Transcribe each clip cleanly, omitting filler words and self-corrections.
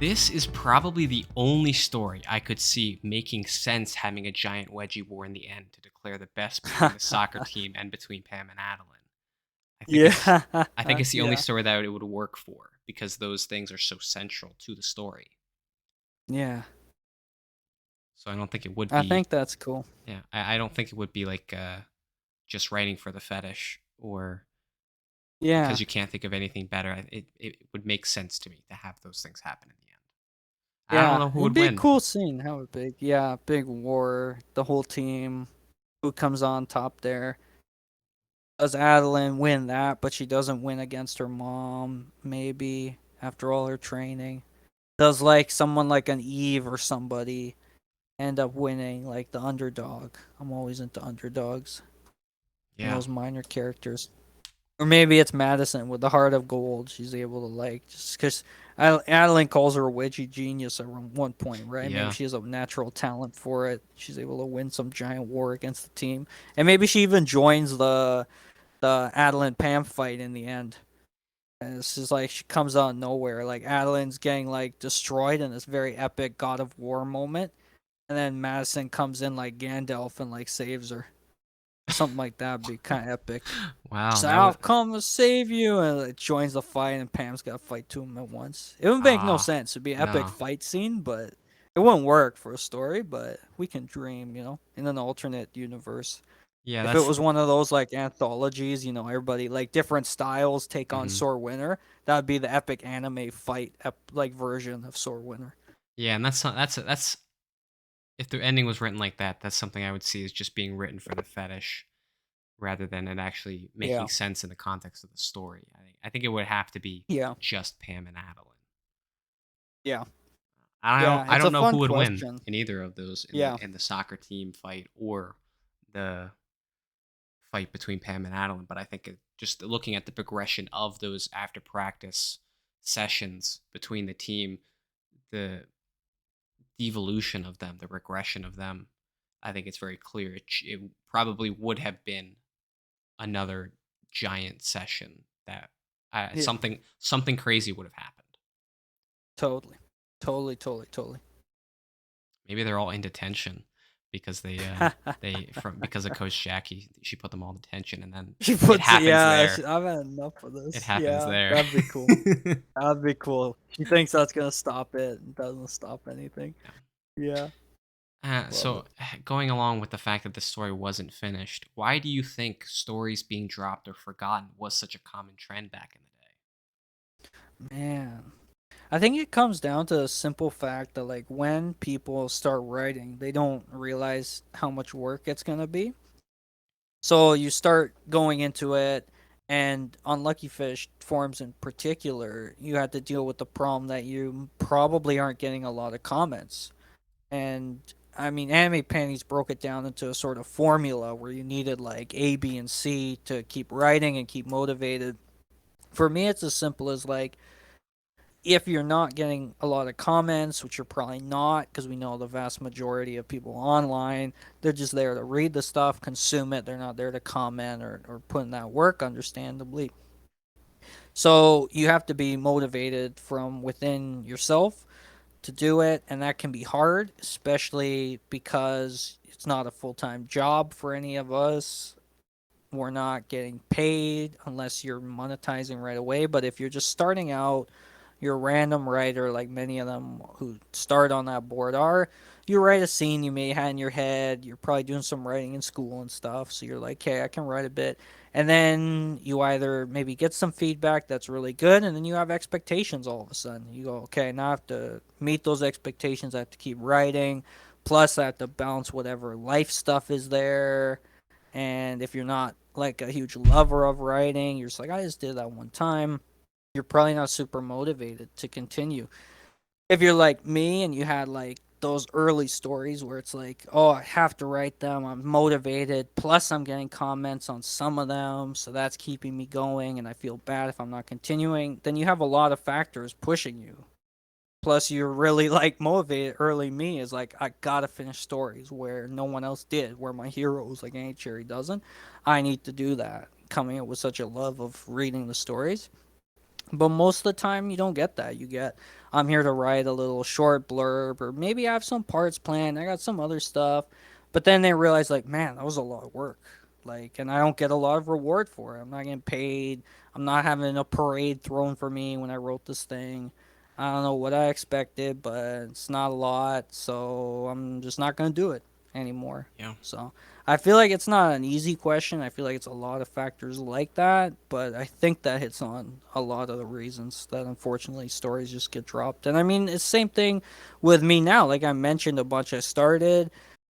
This is probably the only story I could see making sense having a giant wedgie war in the end to declare the best between the soccer team and between Pam and Adeline. I think it's Yeah. I think it's the only Yeah. story that it would work for because those things are so central to the story. Yeah. So I don't think it would I be think that's cool. yeah, I don't think it would be like just writing for the fetish or Yeah. because you can't think of anything better. It would make sense to me to have those things happen in the end. I don't Yeah. know who It'd would be a win. cool scene. Have a big war. The whole team. Who comes on top there? Does Adeline win that, but she doesn't win against her mom, maybe, after all her training? Does like someone like an Eve or somebody end up winning, like the underdog? I'm always into underdogs and Yeah. those minor characters. Or maybe it's Madison with the heart of gold. She's able to like just because Adeline calls her a wedgie genius at one point, right? Maybe Yeah. she has a natural talent for it. She's able to win some giant war against the team, and maybe she even joins the Adeline Pam fight in the end. And it's just like she comes out of nowhere. Like Adeline's getting like destroyed in this very epic God of War moment, and then Madison comes in like Gandalf and like saves her. Something like that would be kind of epic. Wow, So that I'll would come to save you, and it joins the fight, and Pam's got to fight two of them at once. It would make no ah sense. It'd be an epic no. fight scene, but it wouldn't work for a story. But we can dream, in an alternate universe. Yeah, If it that's was one of those like anthologies, everybody like different styles take on mhm. Sword Winner, that would be the epic anime fight like version of Sword Winner. Yeah, and that's if the ending was written like that, that's something I would see as just being written for the fetish rather than it actually making Yeah, sense in the context of the story. I think it would have to be yeah, just Pam and Adeline. yeah, I don't yeah. I It's a don't know who fun would win question. in either of those Yeah, in the soccer team fight or the fight between Pam and Adeline, but I think just looking at the progression of those after practice sessions between the team, the devolution of them, the regression of them, I think it's very clear. It probably would have been another giant session that yeah, something crazy would have happened. totally, totally, totally, totally. Maybe they're all in detention because they from because of Coach Jackie. She put them all in detention, and then She it puts, happens yeah. there. I've had enough of It this. happens Yeah, there. that'd be cool. That'd be cool. She thinks that's gonna stop it, and doesn't stop anything. Yeah, love So, it. going along with the fact that the story wasn't finished, why do you think stories being dropped or forgotten was such a common trend back in the day? Man, I think it comes down to the simple fact that like when people start writing, they don't realize how much work it's gonna be. So you start going into it, and on Lucky Fish forums in particular, you had to deal with the problem that you probably aren't getting a lot of comments. And I mean, Anime Panties broke it down into a sort of formula where you needed like A, B, and C to keep writing and keep motivated. For me, it's as simple as like if you're not getting a lot of comments, which you're probably not, because we know the vast majority of people online, they're just there to read the stuff, consume it. They're not there to comment or put in that work, understandably. So you have to be motivated from within yourself to do it, and that can be hard, especially because it's not a full time job for any of us. We're not getting paid unless you're monetizing right away. But if you're just starting out, you're a random writer, like many of them who start on that board are. You write a scene you may have in your head. You're probably doing some writing in school and stuff. So you're like, hey, I can write a bit. And then you either maybe get some feedback that's really good, and then you have expectations all of a sudden. You go, okay, now I have to meet those expectations. I have to keep writing. Plus, I have to balance whatever life stuff is there. And if you're not like a huge lover of writing, you're just like, I just did that one time. You're probably not super motivated to continue. If you're like me and you had like those early stories where it's like, oh, I have to write them, I'm motivated, plus I'm getting comments on some of them, so that's keeping me going, and I feel bad if I'm not continuing, then you have a lot of factors pushing you. Plus, you're really like motivated. Early me is like, I gotta finish stories where no one else did, where my heroes like Aunt Cherry doesn't. I need to do that. Coming up with such a love of reading the stories, but most of the time you don't get that. You get I'm here to write a little short blurb, or maybe I have some parts planned. I got some other stuff. But then they realize, like, man, that was a lot of work. Like, and I don't get a lot of reward for it. I'm not getting paid. I'm not having a parade thrown for me when I wrote this thing. I don't know what I expected, but it's not a lot. So I'm just not going to do it anymore. Yeah. So I feel like it's not an easy question. I feel like it's a lot of factors like that, but I think that hits on a lot of the reasons that unfortunately stories just get dropped. And I mean, it's the same thing with me now. Like I mentioned a bunch, I started.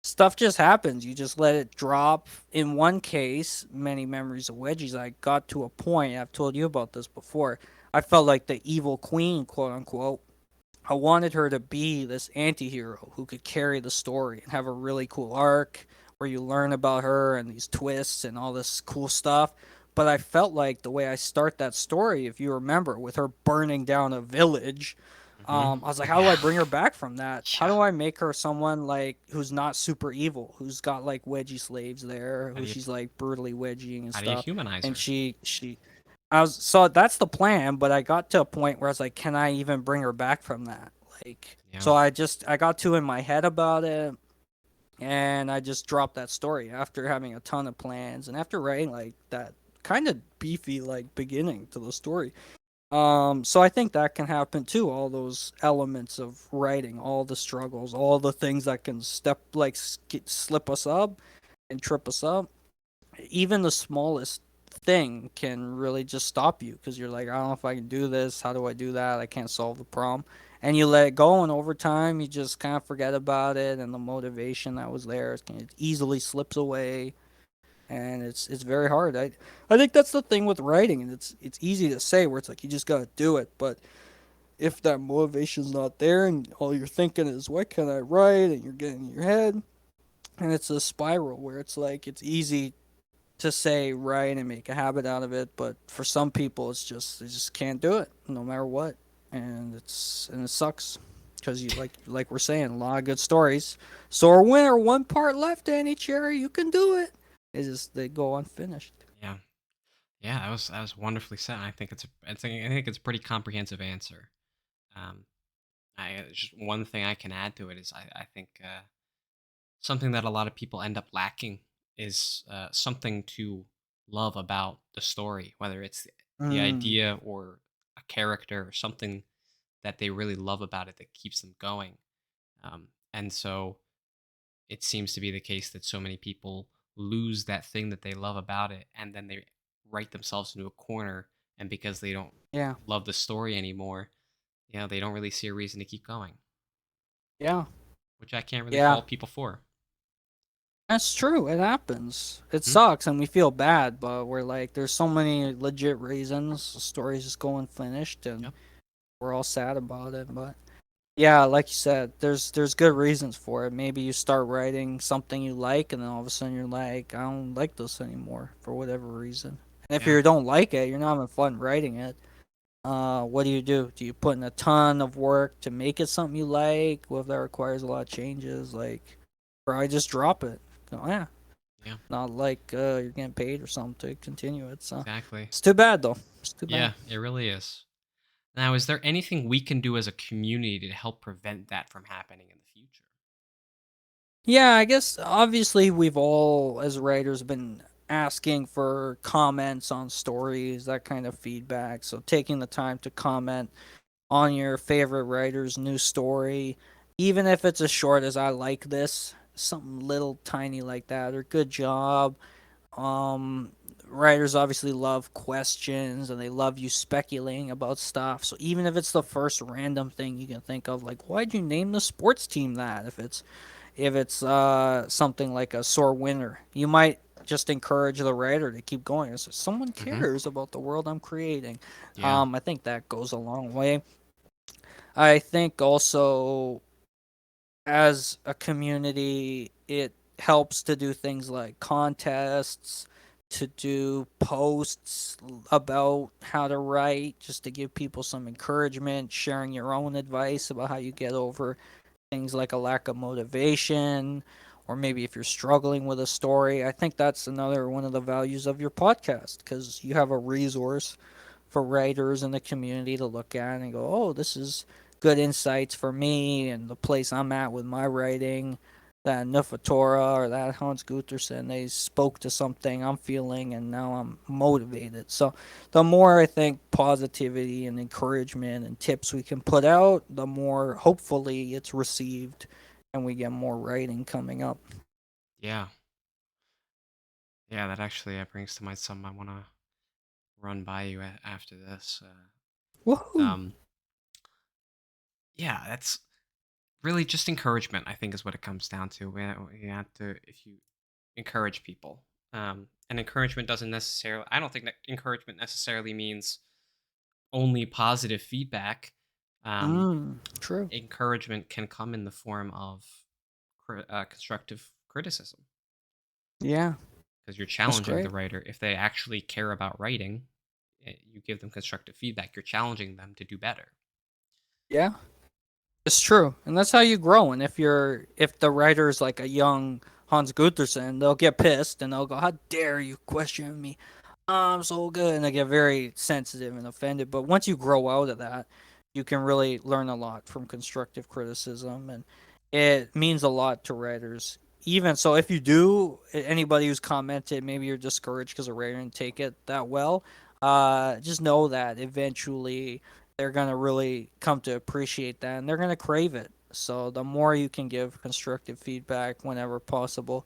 Stuff just happens. You just let it drop. In one case, Many Memories of Wedgies, I got to a point, I've told you about this before. I felt like the evil queen, quote unquote. I wanted her to be this anti-hero who could carry the story and have a really cool arc where you learn about her and these twists and all this cool stuff. But I felt like the way I start that story, if you remember, with her burning down a village, Hmm. I was like, how do Yeah. I bring her back from that? How Yeah. do I make her someone like who's not super evil, who's got like wedgie slaves there, How who do you she's like brutally wedging and how do you stuff, humanize and her? she I was so that's the plan, but I got to a point where I was like, can I even bring her back from that? Like, Yeah. so I got too in my head about it, and I just dropped that story after having a ton of plans and after writing like that kind of beefy like beginning to the story. So I think that can happen too. All those elements of writing, all the struggles, all the things that can slip us up and trip us up, even the smallest thing can really just stop you because you're like, I don't know if I can do this. How do I do that? I can't solve the problem. And you let it go, and over time, you just kind of forget about it, and the motivation that was there it easily slips away, and it's very hard. I think that's the thing with writing, and it's easy to say where it's like you just gotta do it, but if that motivation's not there, and all you're thinking is what can I write, and you're getting in your head, and it's a spiral where it's like it's easy to say right and make a habit out of it, but for some people it's just they just can't do it no matter what, and it sucks because you like we're saying a lot of good stories. Sore winner, one part left, Annie Cherry, you can do it. It's just they go unfinished. Yeah. Yeah. That was wonderfully said. I think it's a pretty comprehensive answer. Um, just one thing I can add to it is I think something that a lot of people end up lacking is something to love about the story, whether it's the Mm, idea or a character or something that they really love about it that keeps them going. And so it seems to be the case that so many people lose that thing that they love about it, and then they write themselves into a corner. And because they don't yeah, love the story anymore, they don't really see a reason to keep going, yeah, which I can't really yeah. fault people for. That's true. It happens. It Hmm. sucks, and we feel bad, but we're like, there's so many legit reasons the story's just go unfinished, and Yep. we're all sad about it. But yeah, like you said, there's good reasons for it. Maybe you start writing something you like, and then all of a sudden you're like, I don't like this anymore for whatever reason. And if Yeah. you don't like it, you're not having fun writing it. What do you do? Do you put in a ton of work to make it something you like? What if that requires a lot of changes? Like, or I just drop it. Oh yeah, Yeah. not like you're getting paid or something to continue it. So Exactly. it's too bad though. It's too bad. Yeah, it really is. Now, is there anything we can do as a community to help prevent that from happening in the future? Yeah, I guess obviously we've all, as writers, been asking for comments on stories, that kind of feedback. So taking the time to comment on your favorite writer's new story, even if it's as short as I like this, something little tiny like that, or good job. Um, Writers obviously love questions and they love you speculating about stuff. So even if it's the first random thing you can think of, like why'd you name the sports team that? If it's something like a sore winner, you might just encourage the writer to keep going. So someone Hmm. cares about the world I'm creating. Yeah. I think that goes a long way. I think also as a community, it helps to do things like contests, to do posts about how to write, just to give people some encouragement, sharing your own advice about how you get over things like a lack of motivation, or maybe if you're struggling with a story. I think that's another one of the values of your podcast because you have a resource for writers in the community to look at and go, oh, this is good insights for me and the place I'm at with my writing. That Nufatora or that Hans Gutherson, they spoke to something I'm feeling, and now I'm motivated. So, the more I think positivity and encouragement and tips we can put out, the more hopefully it's received, and we get more writing coming up. Yeah. Yeah, that actually brings to mind something I want to run by you after this. Woohoo! Yeah, that's really just encouragement, I think, is what it comes down to. You have to, if you encourage people, and encouragement doesn't necessarily, I don't think that encouragement necessarily means only positive feedback. Um, True. Encouragement can come in the form of constructive criticism Yeah, because you're that's challenging the great. writer. If they actually care about writing, you give them constructive feedback. You're challenging them to do better. Yeah. It's true, and that's how you grow. And if the writer's like a young Hans Gutherson, they'll get pissed and they'll go, "How dare you question me? I'm so good," and they get very sensitive and offended. But once you grow out of that, you can really learn a lot from constructive criticism, and it means a lot to writers. Even so, if you do, anybody who's commented, maybe you're discouraged because a writer didn't take it that well. Just know that eventually they're gonna really come to appreciate that, and they're gonna crave it. So the more you can give constructive feedback whenever possible,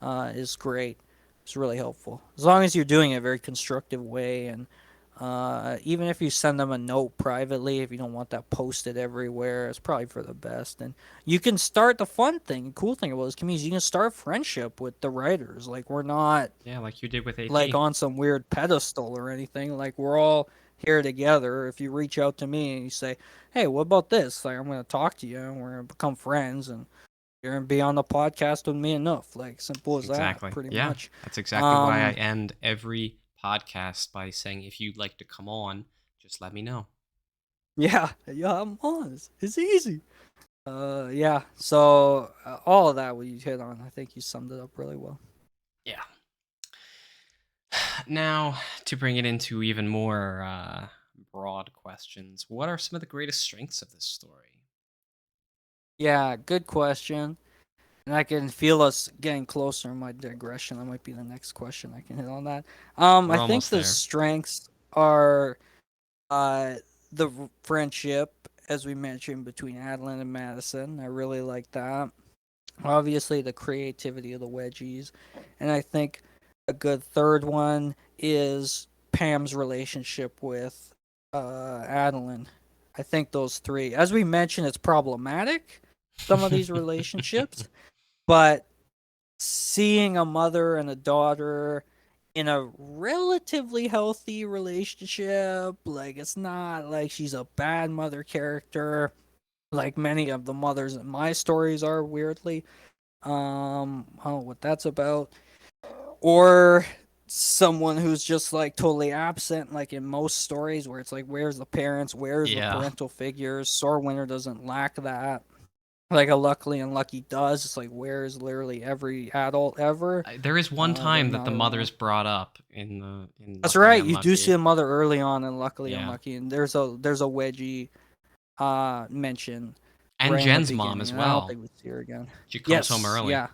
is great. It's really helpful as long as you're doing it in a very constructive way, and even if you send them a note privately, if you don't want that posted everywhere, it's probably for the best. And you can start the fun thing, the cool thing about this community is you can start friendship with the writers. Like we're not Yeah, like you did with like AP. on some weird pedestal or anything. Like we're all here together. If you reach out to me and you say, "Hey, what about this?" Like I'm gonna talk to you and we're gonna become friends and you're gonna be on the podcast with me enough. Like simple as that, Exactly. pretty Yeah, much. that's exactly why I Um, end every podcast by saying, if you'd like to come on, just let me know. yeah, yeah, I'm on. It's easy. Yeah. So all of that what you hit on, I think you summed it up really well. Yeah. Now, to bring it into even more broad questions, what are some of the greatest strengths of this story? Yeah, good question. And I can feel us getting closer in my digression. That might be the next question I can hit on that. I We're think almost the there. strengths are uh friendship, as we mentioned, between Adeline and Madison. I really like that. Obviously, the creativity of the wedgies, and I think a good third one is Pam's relationship with Adeline. I think those three, as we mentioned, it's problematic, some of these relationships, but seeing a mother and a daughter in a relatively healthy relationship, like it's not like she's a bad mother character like many of the mothers in my stories are, weirdly. I don't know what that's about. Or someone who's just like totally absent, like in most stories where it's like, where's the parents? Where's the Yeah. parental figures? Sorwinter doesn't lack that. Like a Luckily Unlucky does. It's like, where's literally every adult ever? There is one They're time that the not around. mother's brought up in That's Luckily right. You do see Unlucky. a mother early on in Luckily Yeah. Unlucky, and there's a wedgie mention And right in the Jen's mom beginning, as and I don't well. think we see her again. She comes home Yes, early. yeah,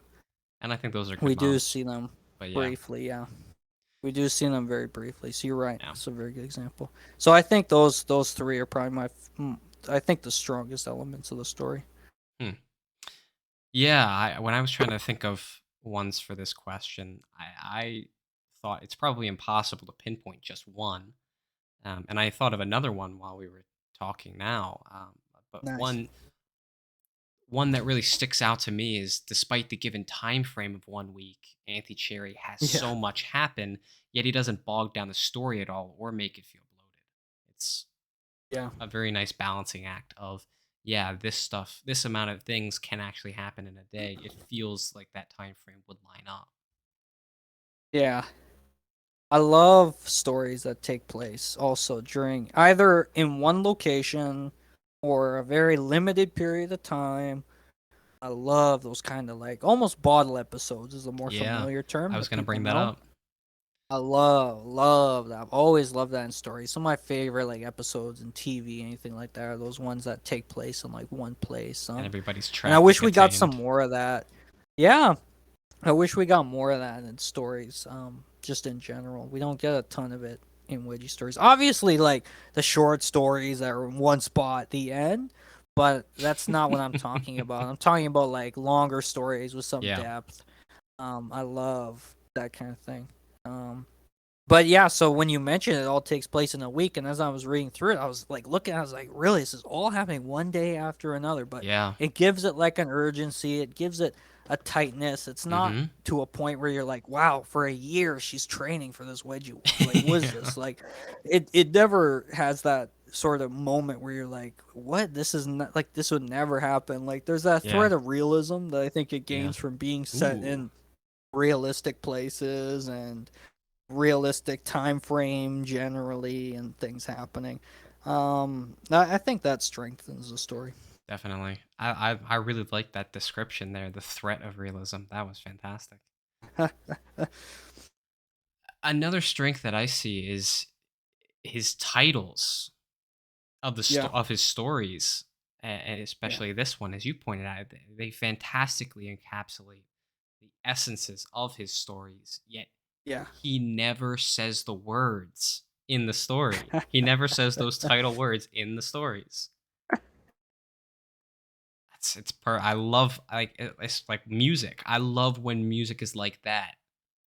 And I think those are good we do moms. see them But yeah. briefly. Yeah, we do see them very briefly. So you're right. Yeah. That's a very good example. So I think those three are probably I think the strongest elements of the story. Hmm. Yeah, when I was trying to think of ones for this question, I thought it's probably impossible to pinpoint just one. And I thought of another one while we were talking now. But Nice. one that really sticks out to me is, despite the given time frame of 1 week, Anthony Cherry has Yeah. so much happen, yet he doesn't bog down the story at all or make it feel bloated. It's Yeah. a very nice balancing act of, yeah, this stuff, this amount of things can actually happen in a day. It feels like that time frame would line up. Yeah. I love stories that take place also during either in one location or a very limited period of time. I love those kind of like almost bottle episodes is a more Yeah, familiar term I was that gonna people bring that know. up. I love that. I've always loved that in stories. Some of my favorite like episodes in TV, anything like that, are those ones that take place in like one place. and everybody's And I trapped and wish we got some contained. more of that. Yeah, I wish we got more of that in stories. Just in general, we don't get a ton of it in Wedgie stories. Obviously, like the short stories that are in one spot at the end, but that's not what I'm talking about. I'm talking about like longer stories with some Yeah. depth. I love that kind of thing. But yeah, so when you mentioned it all takes place in a week, and as I was reading through it, I was like looking, I was like, really, this is all happening one day after another. But Yeah. it gives it like an urgency, it gives it a tightness. It's not Mm-hmm. to a point where you're like, wow, for a year she's training for this wedgie war. Like, what is Yeah. this? Like, it never has that sort of moment where you're like, what? This is not like this would never happen. Like, there's that Yeah. thread of realism that I think it Yeah. gains from being set Ooh. in realistic places and realistic time frame generally and things happening. I think that strengthens the story. Definitely. I really like that description there, the threat of realism. That was fantastic. Another strength that I see is his titles Yeah, of his stories, and yeah, especially this one, as you pointed out, they fantastically encapsulate the essences of his stories. Yet yeah, he never says the words in the story. He never says those title words in the stories. I love it's like music. I love when music is like that.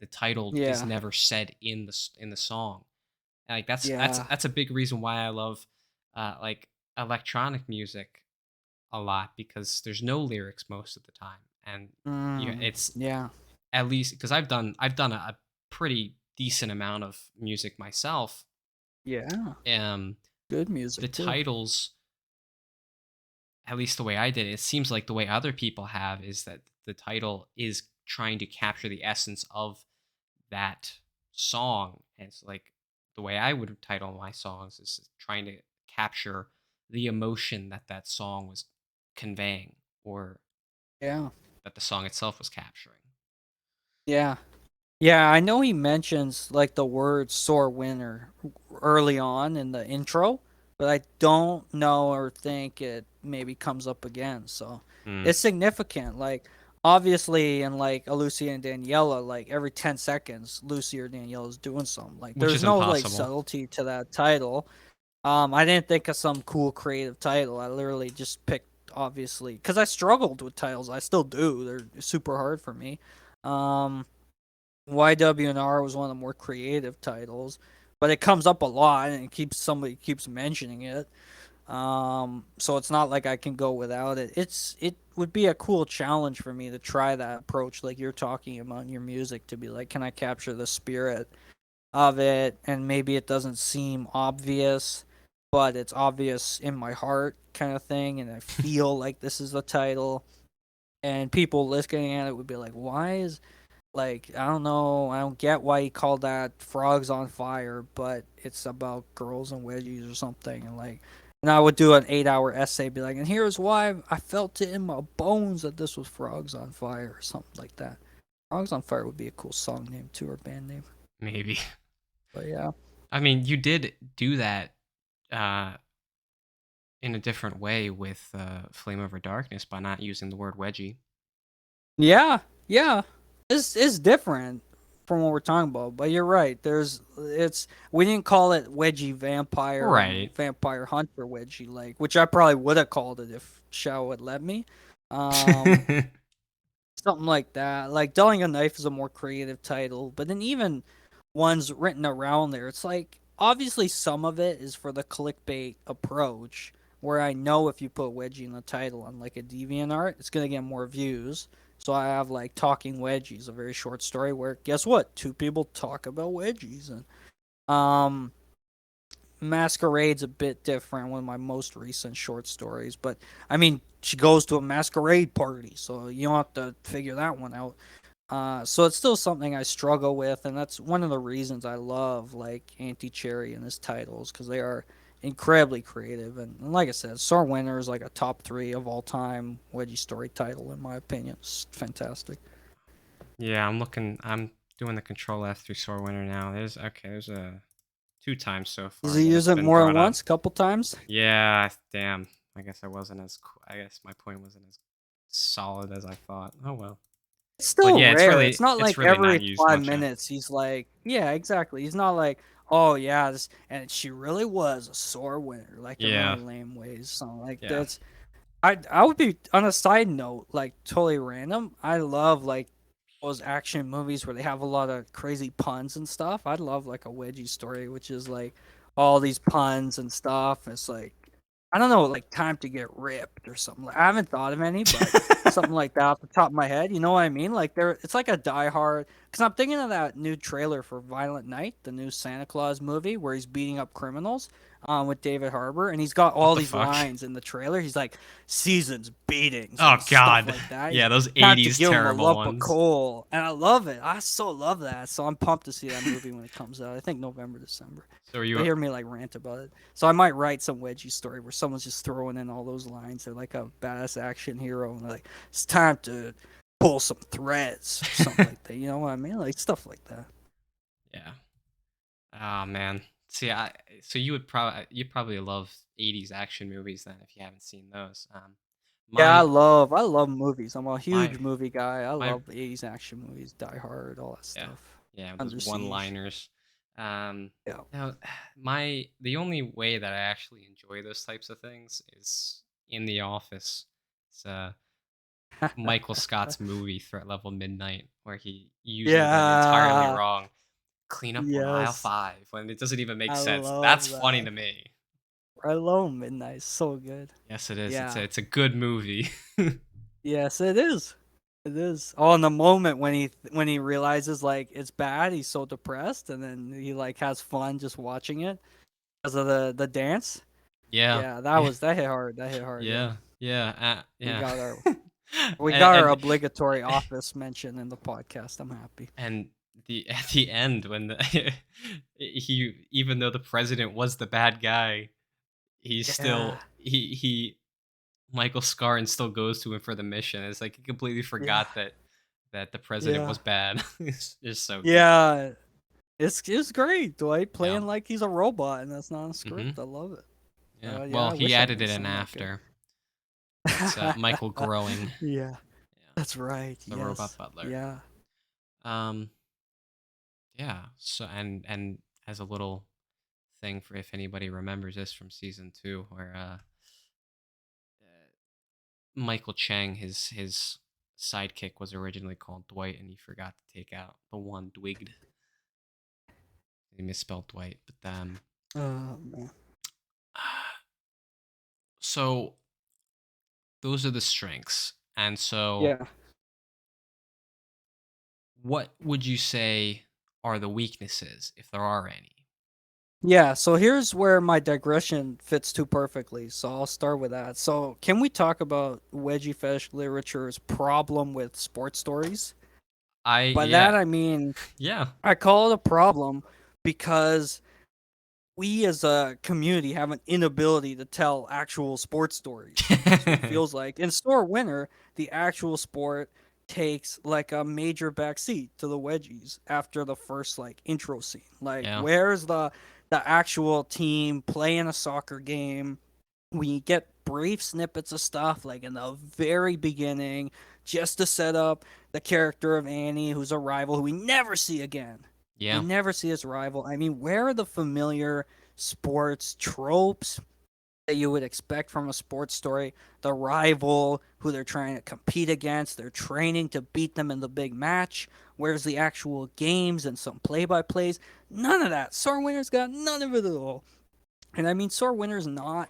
The title is yeah, never said in the song. And, like yeah. that's a big reason why I love like electronic music a lot, because there's no lyrics most of the time, and it's Yeah, at least because I've done a pretty decent amount of music myself. yeah. Um, Good the music too. titles, at least the way I did it, it seems like the way other people have is that the title is trying to capture the essence of that song. And it's like the way I would title my songs is trying to capture the emotion that that song was conveying, or Yeah, that the song itself was capturing. yeah. Yeah, I know he mentions like the word sore winner early on in the intro, but I don't know or think it maybe comes up again. So Mm. it's significant. Like obviously in like a Lucy and Daniela, like every 10 seconds Lucy or Daniela is doing something. Like Which there's is no like impossible. subtlety to that title. I didn't think of some cool creative title. I literally just picked obviously because I struggled with titles. I still do. They're super hard for me. Um YWNR was one of the more creative titles, but it comes up a lot and it keeps somebody keeps mentioning it. So it's not like I can go without it. It would be a cool challenge for me to try that approach like you're talking about in your music to be like, can I capture the spirit of it? And maybe it doesn't seem obvious, but it's obvious in my heart kind of thing, and I feel like this is the title. And people listening at it would be like, why is like, I don't know, I don't get why he called that Frogs on Fire, but it's about girls and wedgies or something. And like, and I would do an 8 hour essay, be like, and here's why I felt it in my bones that this was Frogs on Fire or something like that. Frogs on Fire would be a cool song name too, or band name. Maybe. But yeah. I mean, you did do that uh, in a different way with Flame Over Darkness by not using the word wedgie. Yeah, yeah. It's different from what we're talking about, but you're right. There's it's we didn't call it Wedgie Vampire and Right. Vampire Hunter Wedgie, like, which I probably would have called it if Shao would let me. Um Something like that. Like Dulling a Knife is a more creative title, but then even ones written around there, it's like obviously some of it is for the clickbait approach, where I know if you put Wedgie in the title on like a DeviantArt, it's gonna get more views. So I have like Talking Wedgies, a very short story where guess what? Two people talk about wedgies, and um Masquerade's a bit different, one of my most recent short stories, but I mean she goes to a masquerade party, so you don't have to figure that one out. So it's still something I struggle with, and that's one of the reasons I love like Anti Cherry and his titles because they are incredibly creative. And like I said, Star Winner is like a top three of all time wedgie story title in my opinion. It's fantastic. Yeah, I'm looking. I'm doing the Control F through Sore Winner now. There's a 2 times so Does far he that use it's it been more than brought up. once? Couple times? Yeah, damn. I guess I wasn't as. I guess my point wasn't as solid as I thought. Oh well. It's But still yeah, rare. It's not it's like really not every used five much of. minutes he's like, yeah, exactly. He's not like, oh yeah, and she really was a sore winner, like in Yeah, really lame ways. So like yeah. that's I would be on a side note, like totally random. I love like those action movies where they have a lot of crazy puns and stuff. I'd love like a Wedgie story, which is like all these puns and stuff. It's like I don't know, like Time to Get Ripped or something. I haven't thought of any, but something like that off the top of my head. You know what I mean? Like it's like a Die Hard. Because I'm thinking of that new trailer for Violent Night, the new Santa Claus movie where he's beating up criminals, with David Harbour, and he's got What all the these fuck? lines in the trailer. He's like seasons, beatings, Oh and stuff God. like that. He's Yeah, those time to '80s give him a terrible lump of ones. coal, and I love it. I so love that. So I'm pumped to see that movie when it comes out. I think November, December. So are You'll you? hear me like rant about it. So I might write some Wedgie story where someone's just throwing in all those lines. They're like a badass action hero, and they're like, it's time to pull some threads or something like that. You know what I mean? Like stuff like that. Yeah. Oh man. See, so you'd probably love '80s action movies then if you haven't seen those. Yeah, My I love movies. I'm a my huge movie guy. I my love 80s action movies, Die Hard, all that yeah, stuff. yeah, those Under Siege. one-liners. Um, Yeah. now the only way that I actually enjoy those types of things is in The Office. It's Michael Scott's movie Threat Level Midnight, where he uses them entirely Yeah. wrong. Clean up on aisle Yes. 5 when it doesn't even make I sense. That's love funny that. to me. I love Midnight. So good. Yes, it is. Yeah. It's a good movie. Yes, it is. It is. Oh, in the moment when he realizes like it's bad, he's so depressed, and then he like has fun just watching it because of the dance. Yeah, Yeah, yeah, that hit hard. That hit hard. Yeah, we yeah. got our And obligatory office mention in the podcast. I'm happy. and the at the end when he even though the president was the bad guy, he's Yeah, still he Michael Scarn still goes to him for the mission. It's like he completely yeah, forgot that the president yeah, was bad. It's so good. yeah. It's great. Dwight Yeah. playing like he's a robot, and that's not a Hmm. script. I love it. Yeah. Yeah, Well, I he wish I added could it in sing that good. after. It's Michael growing. Yeah, Yeah. that's right. The robot Yes. butler. Yeah. Um. Yeah. So and as a little thing for if anybody remembers this from season 2, where Michael Chang, his sidekick was originally called Dwight, and he forgot to take out the one Dwigged. He misspelled Dwight, but Oh man. so those are the strengths. And so, Yeah. what would you say are the weaknesses, if there are any? Yeah, so here's where my digression fits too perfectly. So I'll start with that. So, can we talk about Wedgie Fish literature's problem with sports stories? By Yeah, that I mean yeah, I call it a problem because we as a community have an inability to tell actual sports stories. That's what it feels like. In Store Winner, the actual sport takes like a major backseat to the wedgies after the first like intro scene. Like yeah, where's the actual team playing a soccer game? We get brief snippets of stuff like in the very beginning just to set up the character of Annie, who's a rival who we never see again. We yeah, never see his rival. I mean, where are the familiar sports tropes that you would expect from a sports story? The rival who they're trying to compete against, they're training to beat them in the big match. Where's the actual games and some play by plays? None of that. Sore Winner's got none of it at all. And I mean, Sore Winner's not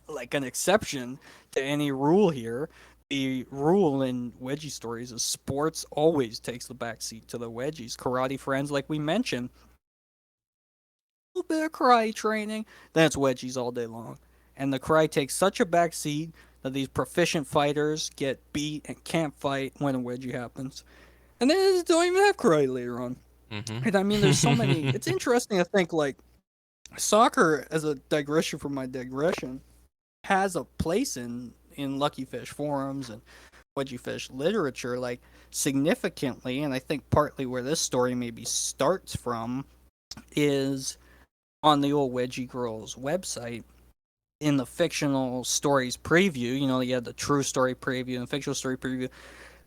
like an exception to any rule here. The rule in wedgie stories is sports always takes the backseat to the wedgies. Karate friends, like we mentioned, a little bit of karate training, then it's wedgies all day long. And the karate takes such a backseat that these proficient fighters get beat and can't fight when a wedgie happens. And then they don't even have karate later on. And I mean, there's so many. It's mm-hmm. interesting to think like soccer, as a digression from my digression, has a place in Lucky Fish forums and wedgie fish literature like significantly, and I think partly where this story maybe starts from is on the old Wedgie Girls website in the fictional stories preview. You know, you had the true story preview and the fictional story preview.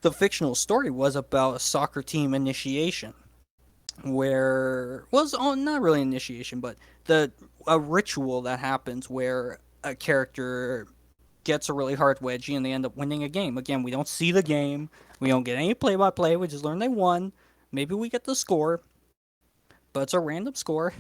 The fictional story was about a soccer team initiation, where was oh not really initiation, but the a ritual that happens where a character gets a really hard wedgie and they end up winning a game. Again, we don't see the game, we don't get any play by play. We just learn they won. Maybe we get the score, but it's a random score,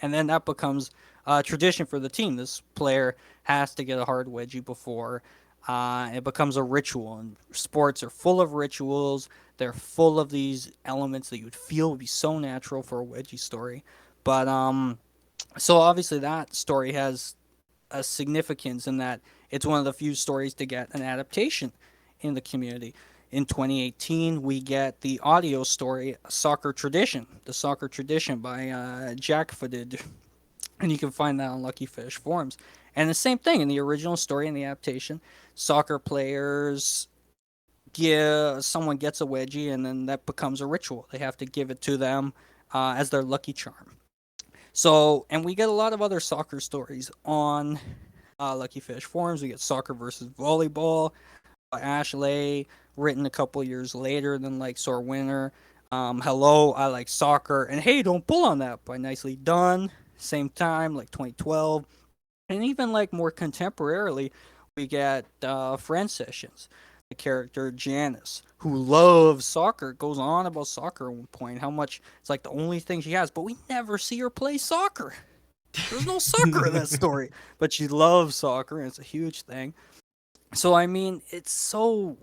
and then that becomes a tradition for the team. This player has to get a hard wedgie before it becomes a ritual. And sports are full of rituals. They're full of these elements that you would feel would be so natural for a wedgie story. But so obviously that story has a significance in that it's one of the few stories to get an adaptation in the community. In 2018, we get the audio story "Soccer Tradition," the Soccer Tradition by Jack Footed, and you can find that on Lucky Fish forums. And the same thing in the original story and the adaptation, soccer players give someone gets a wedgie, and then that becomes a ritual. They have to give it to them as their lucky charm. So, and we get a lot of other soccer stories on Lucky Fish forums. We get Soccer versus Volleyball by Ashley, written a couple years later than like Sore Winner. Hello, I Like Soccer, and Hey, Don't Pull on That by Nicely Done. Same time, like 2012. And even like more contemporarily, we get Friend Sessions. The character Janice, who loves soccer, goes on about soccer at one point, how much it's like the only thing she has, but we never see her play soccer. There's no soccer in that story, but she loves soccer, and it's a huge thing. So I mean, it's so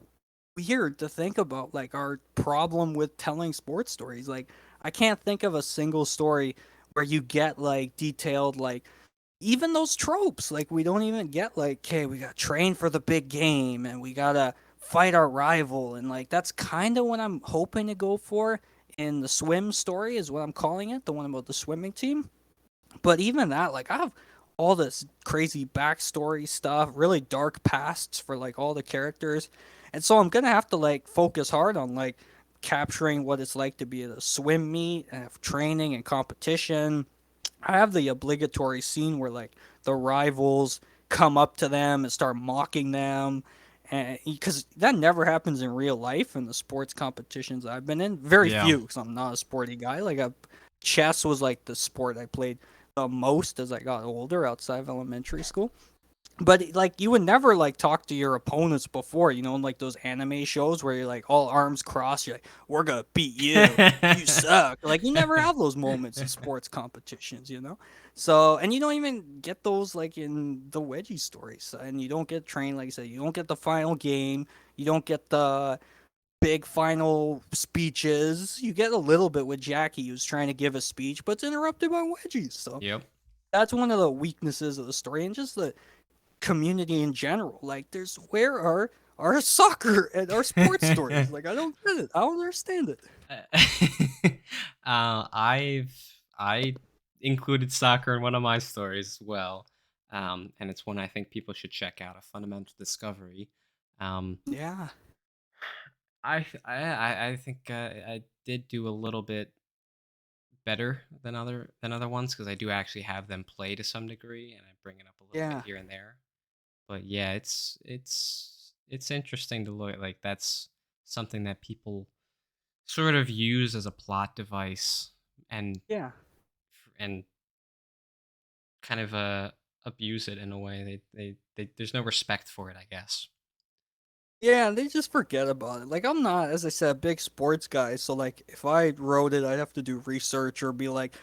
weird to think about like our problem with telling sports stories. Like I can't think of a single story where you get like detailed like even those tropes. Like we don't even get like, okay, we got to train for the big game and we got to fight our rival, and like that's kind of what I'm hoping to go for in the swim story is what I'm calling it, the one about the swimming team. But even that, like, I have all this crazy backstory stuff, really dark pasts for like all the characters, and so I'm gonna have to like focus hard on like capturing what it's like to be at a swim meet and have training and competition. I have the obligatory scene where like the rivals come up to them and start mocking them, and because that never happens in real life in the sports competitions I've been in, very Yeah. few because I'm not a sporty guy. Chess was like the sport I played the most as I got older outside of elementary school. But like you would never like talk to your opponents before, you know, in like those anime shows where you're like all arms crossed, you're like, we're gonna beat you. You suck. Like you never have those moments in sports competitions, you know? So and you don't even get those like in the wedgie stories. And you don't get trained, like I said, you don't get the final game, you don't get the big final speeches. You get a little bit with Jackie who's trying to give a speech, but it's interrupted by wedgies. So Yep. that's one of the weaknesses of the story and just the community in general. Like, there's where are our soccer and our sports stories? Like, I don't get it. I don't understand it. I've I included soccer in one of my stories as well, and it's one I think people should check out. A fundamental discovery. Um, Yeah, I think I did do a little bit better than other ones because I do actually have them play to some degree, and I bring it up a little bit yeah, here and there. But yeah, it's interesting to look at. Like that's something that people sort of use as a plot device and yeah. and kind of abuse it in a way. They there's no respect for it, I guess. Yeah, they just forget about it. Like I'm not, as I said, a big sports guy, so like if I wrote it, I'd have to do research or be like,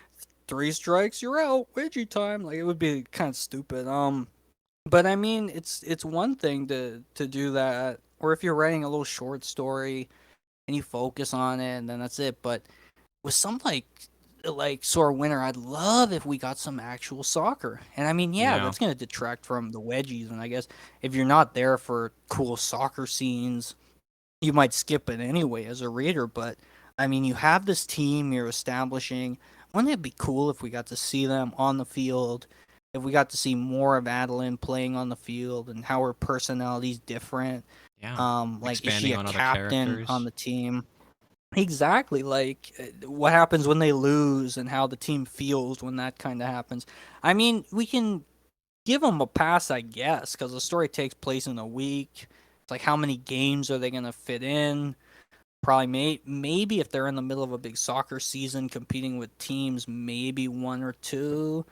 three strikes, you're out, wedgie time. Like it would be kind of stupid. But I mean, it's one thing to do that, or if you're writing a little short story and you focus on it, and then that's it. But with some like sore winter, I'd love if we got some actual soccer. And I mean, yeah, Yeah. that's gonna detract from the wedgies. And I guess if you're not there for cool soccer scenes, you might skip it anyway as a reader. But I mean, you have this team you're establishing. Wouldn't it be cool if we got to see them on the field? If we got to see more of Adeline playing on the field and how her personality's different, Yeah. Like, is she Expanding a on other captain on characters. the team? Exactly, like, what happens when they lose and how the team feels when that kinda happens. I mean, we can give them a pass, I guess, because the story takes place in a week. It's like, how many games are they gonna fit in? Probably maybe if they're in the middle of a big soccer season competing with teams, maybe 1 or 2.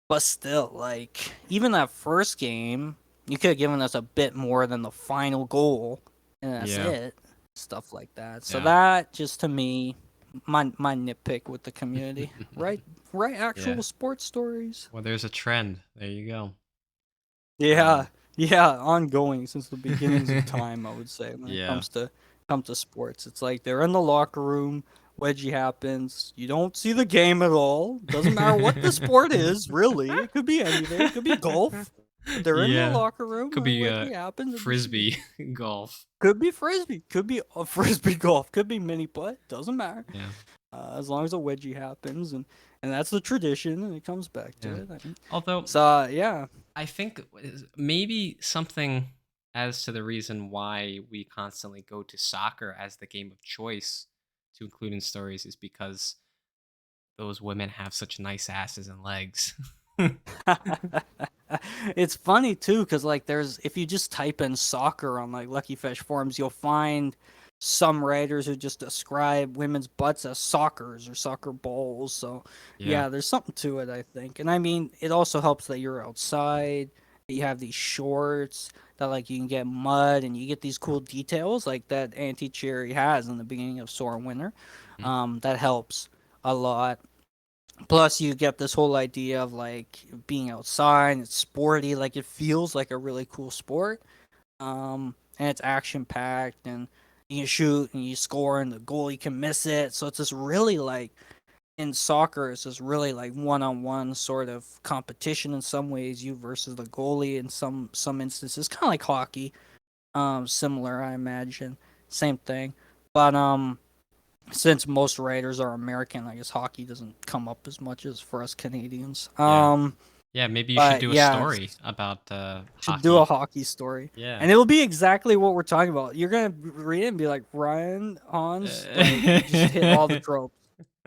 But still, like, even that first game, you could have given us a bit more than the final goal, and that's Yeah. it. Stuff like that. So Yeah. that just to me, my nitpick with the community. Right Yeah. actual sports stories. Well, there's a trend. There you go. Yeah. Um, Yeah, ongoing since the beginnings of time, I would say, when it yeah. comes to sports. It's like they're in the locker room, wedgie happens, you don't see the game at all. Doesn't matter what the sport is, really. It could be anything. It could be golf. But they're in the Yeah. locker room Could when a be wedgie happens and this is frisbee golf. could be frisbee, could be a frisbee golf, could be mini putt, doesn't matter. Yeah. As long as a wedgie happens and that's the tradition and it comes back to Yeah. it. I mean, Although so yeah. I think maybe something as to the reason why we constantly go to soccer as the game of choice to include in stories is because those women have such nice asses and legs. It's funny too, cause like there's if you just type in soccer on like Lucky Fish forums, you'll find some writers who just describe women's butts as soccers or soccer balls. So Yeah. yeah, there's something to it, I think. And I mean, it also helps that you're outside, that you have these shorts, that like you can get mud and you get these cool details like that Auntie Cherry has in the beginning of Sore Winter. Mhm. That helps a lot. Plus, you get this whole idea of like being outside. It's sporty, like it feels like a really cool sport. And it's action packed, and you can shoot and you score, and the goalie can miss it. So it's just really like in soccer, it's just really like one on one sort of competition in some ways. You versus the goalie in some instances, kind of like hockey. Similar, I imagine. Same thing, but since most writers are American, I guess hockey doesn't come up as much as for us Canadians. Yeah. Yeah, maybe you should But do a yeah, story about should do a hockey. hockey story, Yeah. and it'll be exactly what we're talking about. You're gonna read it and be like, Ryan Hans, like you just hit all the tropes.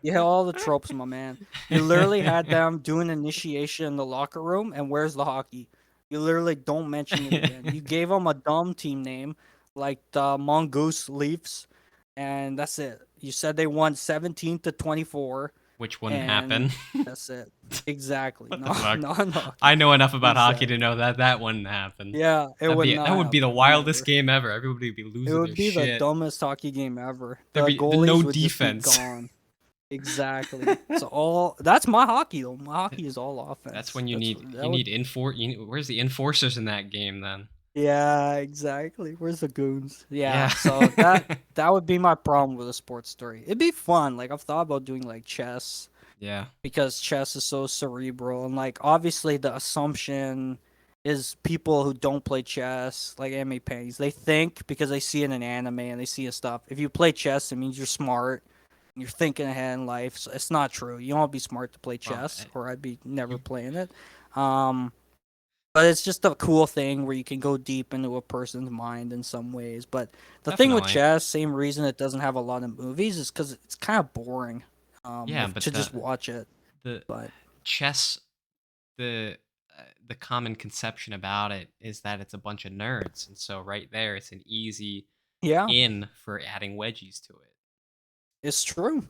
You hit all the tropes, my man. You literally had them doing initiation in the locker room, and where's the hockey? You literally don't mention it again. You gave them a dumb team name, like the Mongoose Leafs, and that's it. You said they won 17-24, Which wouldn't and happen. that's it. Exactly. What the No, fuck? not in I hockey. know enough about hockey to Exactly. know that that wouldn't happen. Yeah, it would That not would be the happen. wildest Never. game ever. Everybody would be It losing would their be the shit. dumbest hockey game ever. There'd The be no goalies would just be defense. gone. Exactly. So all that's my hockey though. My hockey is all That's offense. when That's you that would need where's the enforcers in that game then? yeah, exactly. Where's the goons? Yeah. Yeah, so that would be my problem with a sports story. It'd be fun. Like I've thought about doing like chess Yeah. because chess is so cerebral and like obviously the assumption is people who don't play chess, like anime panties, they think because they see it in anime and they see a stuff. If you play chess, it means you're smart. You're thinking ahead in life. So it's not true. You don't be smart to play Well, chess, or I'd be never you playing it. Um, but it's just a cool thing where you can go deep into a person's mind in some ways. But the thing with definitely. chess, same reason it doesn't have a lot of movies, is because it's kind of boring. Yeah, but To just watch it. the But chess the common conception about it is that it's a bunch of nerds, and so right there it's an easy yeah, in for adding wedgies to it. it's true.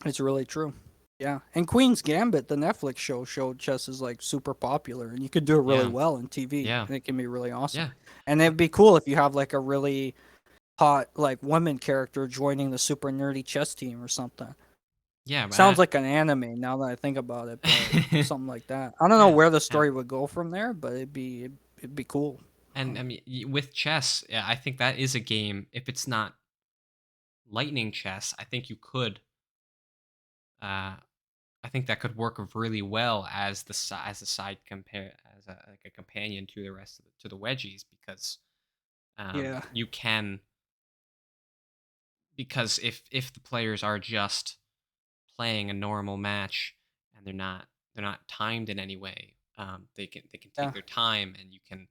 It's really true. Yeah, and Queen's Gambit, the Netflix show, showed chess is like super popular, and you could do it really Yeah. well in TV, Yeah. and it can be really awesome. Yeah. And it'd be cool if you have like a really hot like woman character joining the super nerdy chess team or something. Yeah, Sounds but like an anime now that I think about it, but something like that. I don't know yeah. where the And story would go from there, but it'd be cool. and I mean with chess, yeah, I think that is a game. If it's not lightning chess, I think you could uh I think that could work really well as as a side compare as a like a companion to the rest of to the wedgies because Yeah, you can because if the players are just playing a normal match and they're not timed in any way, they can yeah, take their time and you can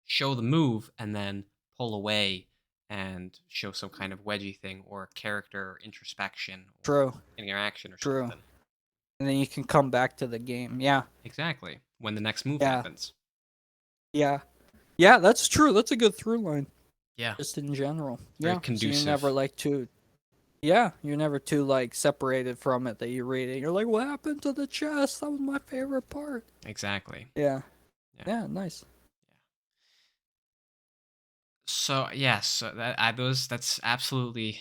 show the move and then pull away and show some kind of wedgie thing or character introspection or True, interaction or true. something. And then you can come back to the game. Yeah, Exactly. When the next move yeah, happens. yeah, yeah. That's true. That's a good through line, Yeah. just in general. It's very Yeah. So you're never conducive. like too. Yeah, you're never too like separated from it that you read it. You're like, what happened to the chest? That was my favorite part. Exactly. Yeah. Yeah. Yeah. Nice. Yeah. So yes, so that's absolutely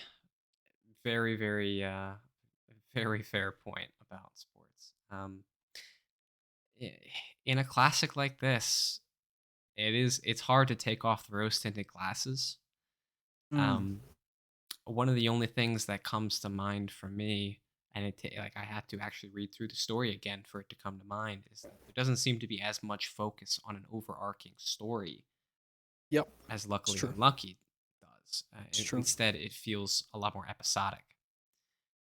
very, very very fair point about sports. I- in a classic like this, it's hard to take off the rose tinted glasses. Mm. Um, one of the only things that comes to mind for me, and like I had to actually read through the story again for it to come to mind, is that there doesn't seem to be as much focus on an overarching story Yep. as It's Luckily true. Unlucky does. It's true. Instead, it feels a lot more episodic.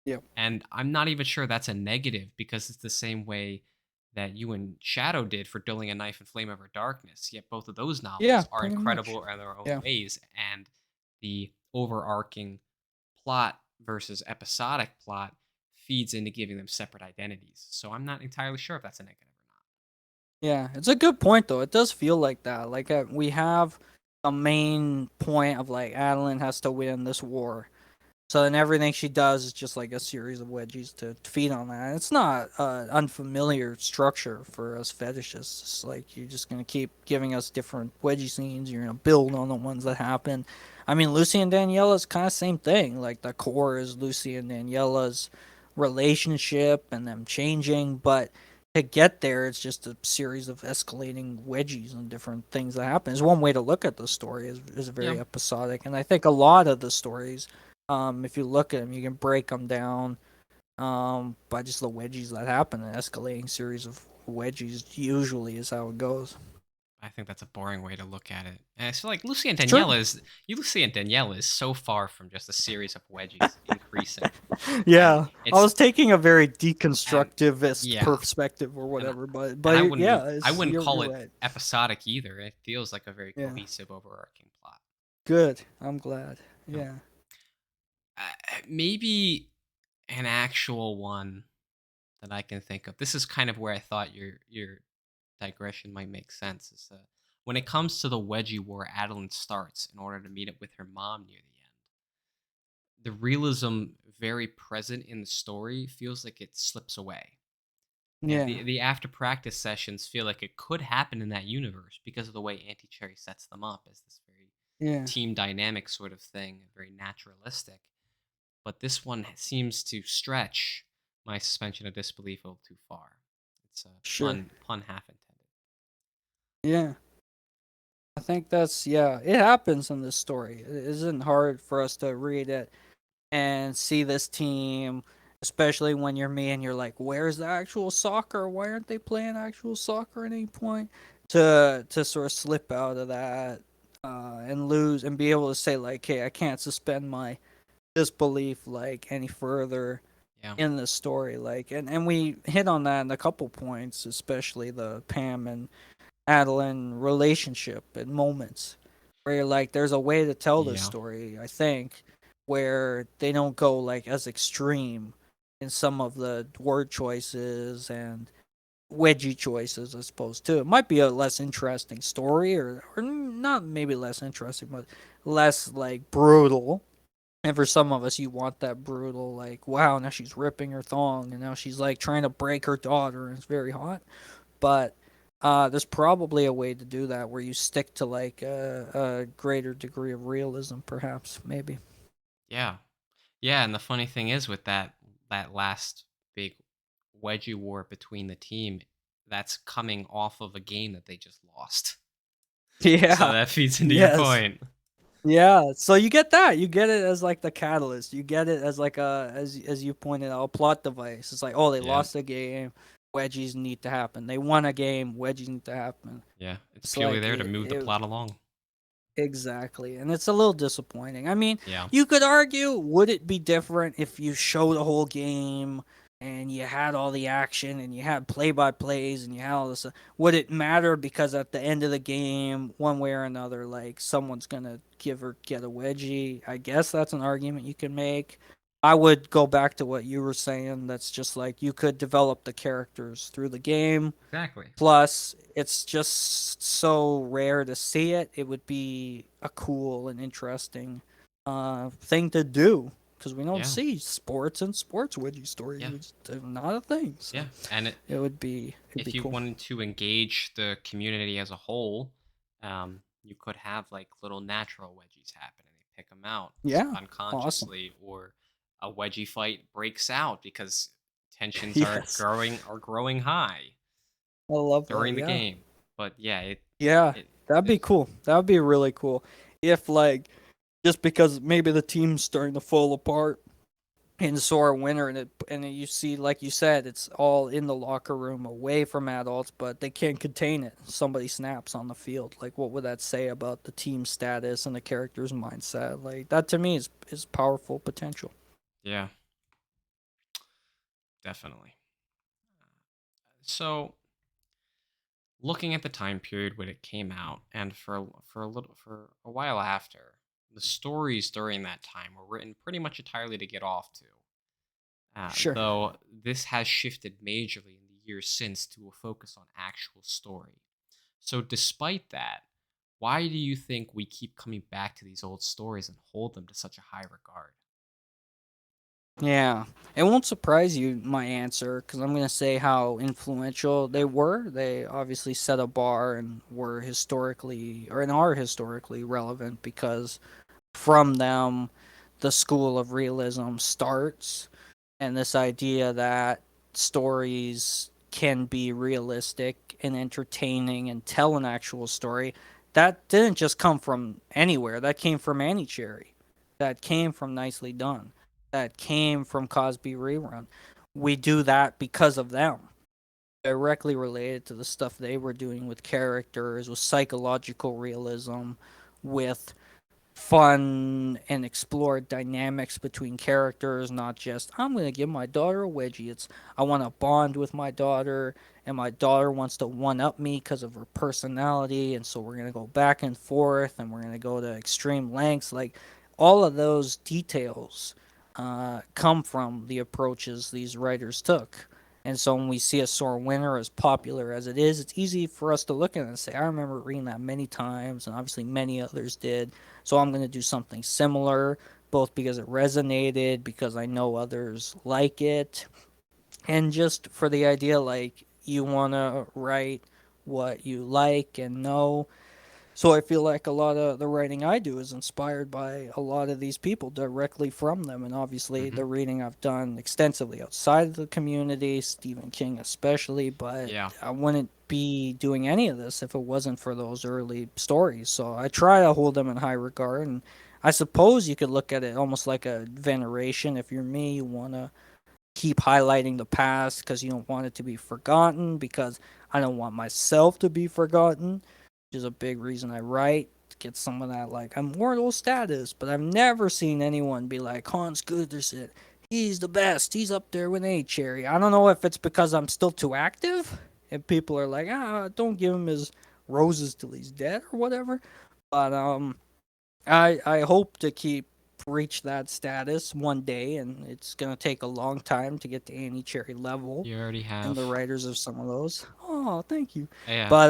Yep. And I'm not even sure that's a negative because it's the same way that you and Shadow did for Dueling a Knife and Flame of Our Darkness. Yet both of those Yeah. novels are Pretty much. incredible in their own Yeah. ways, and the overarching plot versus episodic plot feeds into giving them separate identities. So I'm not entirely sure if that's a negative or not. Yeah. It's a good point though. It does feel like that. Like we have a main point of like Adeline has to win this war. So then everything she does is just like a series of wedgies to feed on that. It's not unfamiliar structure for us fetishists. It's like you're just gonna keep giving us different wedgie scenes. You're gonna build on the ones that happen. I mean, Lucy and Daniela's kind of same thing. Like the core is Lucy and Daniela's relationship and them changing, but to get there, it's just a series of escalating wedgies and different things that happen. Is one way to look at the story. Is Yeah. very episodic, and I think a lot of the stories if you look at them, you can break them down by just the wedgies that happen. An escalating series of wedgies usually is how it goes. I think that's a boring way to look at it. And I feel like Lucy and Daniela is so far from just a series of wedgies increasing. And Yeah, I it's was taking a very and deconstructivist yeah, perspective or and whatever, and but yeah, I it's, wouldn't call you're it right. episodic either. It feels like a very Yeah, cohesive overarching plot. good. I'm glad. You know, Yeah. maybe an actual one that I can think of. This is kind of where I thought your digression might make sense. Is when it comes to the wedgie war, Adeline starts in order to meet up with her mom near the end. The realism very present in the story feels like it slips away. Yeah, Yeah. the after practice sessions feel like it could happen in that universe because of the way Auntie Cherry sets them up as this very Yeah. team dynamic sort of thing, very naturalistic. But this one seems to stretch my suspension of disbelief a little too far. It's a Sure. pun half intended. Yeah. I think that's yeah. It happens in this story. It isn't hard for us to read it and see this team, especially when you're me and you're like, where's the actual soccer? Why aren't they playing actual soccer at any point? To sort of slip out of that and lose and be able to say like, hey, I can't suspend my disbelief like any further Yeah, in the story. Like, and we hit on that in a couple points, especially the Pam and Adeline relationship and moments where you're like, there's a way to tell this yeah, story, I think, where they don't go like as extreme in some of the word choices and wedgie choices, I suppose, too. It might be a less interesting story or not maybe less interesting, but less like brutal. And for some of us, you want that brutal, like, wow, now she's ripping her thong and now she's like trying to break her daughter and it's very hot. But there's probably a way to do that where you stick to like a greater degree of realism, perhaps, maybe. yeah, yeah. And the funny thing is, with that last big wedgie war between the team, that's coming off of a game that they just lost. So Yeah. that feeds into your Yes. point. Yeah. So you get that. You get it as like the catalyst. You get it as like a as you pointed out, a plot device. It's like, oh, they Yeah, lost a game. Wedgies need to happen. They won a game. Wedgies need to happen. yeah. It's It's purely like there to move the it plot along. exactly. And it's a little disappointing. I mean, Yeah, you could argue, would it be different if you show the whole game? and you had all the action and you had play by plays and you had all this. Would it matter because at the end of the game, one way or another, like someone's gonna give or get a wedgie? I guess that's an argument you can make. I would go back to what you were saying. That's just like you could develop the characters through the game. Exactly. Plus, it's just so rare to see it. It would be a cool and interesting thing to do because we don't Yeah. see sports and sports wedgie stories. Yeah. They're not a thing. Yeah. So And it, it'd be if you cool. wanted to engage the community as a whole, you could have like little natural wedgies happen and they pick them out Yeah, awesome. unconsciously, or a wedgie fight breaks out because tensions Yes, are growing high I love that. during the Yeah, game. But yeah, yeah, it that'd be it's cool. That'd be really cool if like just because maybe the team's starting to fall apart and so our winner and you see like you said it's all in the locker room away from adults but they can't contain it, somebody snaps on the field, like what would that say about the team status and the character's mindset? Like that to me is powerful potential. yeah, definitely. So looking at the time period when it came out, and for a while after, the stories during that time were written pretty much entirely to get off to. Sure. Though this has shifted majorly in the years since to a focus on actual story. So, despite that, why do you think we keep coming back to these old stories and hold them to such a high regard? Yeah, it won't surprise you my answer because I'm gonna say how influential they were. They obviously set a bar and were historically or and are historically relevant because from them the school of realism starts, and this idea that stories can be realistic and entertaining and tell an actual story, that didn't just come from anywhere. That came from Annie Cherry. That came from Nicely Done. That came from Cosby Rerun. We do that because of them. Directly related to the stuff they were doing with characters, with psychological realism, with fun and explore dynamics between characters, not just I'm going to give my daughter a wedgie. It's I want to bond with my daughter and my daughter wants to one up me because of her personality, and so we're going to go back and forth and we're going to go to extreme lengths. Like all of those details come from the approaches these writers took. And so when we see a sore winner as popular as it is, it's easy for us to look at it and say, I remember reading that many times, and obviously many others did. So I'm going to do something similar, both because it resonated, because I know others like it, and just for the idea like you want to write what you like and know. So I feel like a lot of the writing I do is inspired by a lot of these people directly from them, and obviously Hmm. the reading I've done extensively outside of the community, Stephen King especially, but Yeah, I wouldn't be doing any of this if it wasn't for those early stories. So I try to hold them in high regard, and I suppose you could look at it almost like a veneration. If you're me, you want to keep highlighting the past because you don't want it to be forgotten, because I don't want myself to be forgotten, which is a big reason I write, to get some of that like immortal status. But I've never seen anyone be like Hans Gutherson. He's the best. He's up there with A Cherry. I don't know if it's because I'm still too active and people are like, don't give him his roses till he's dead or whatever. But I hope to keep reach that status one day, and it's gonna take a long time to get to Annie Cherry level you already and the have. writers of some of those. Oh, thank you. Yeah, But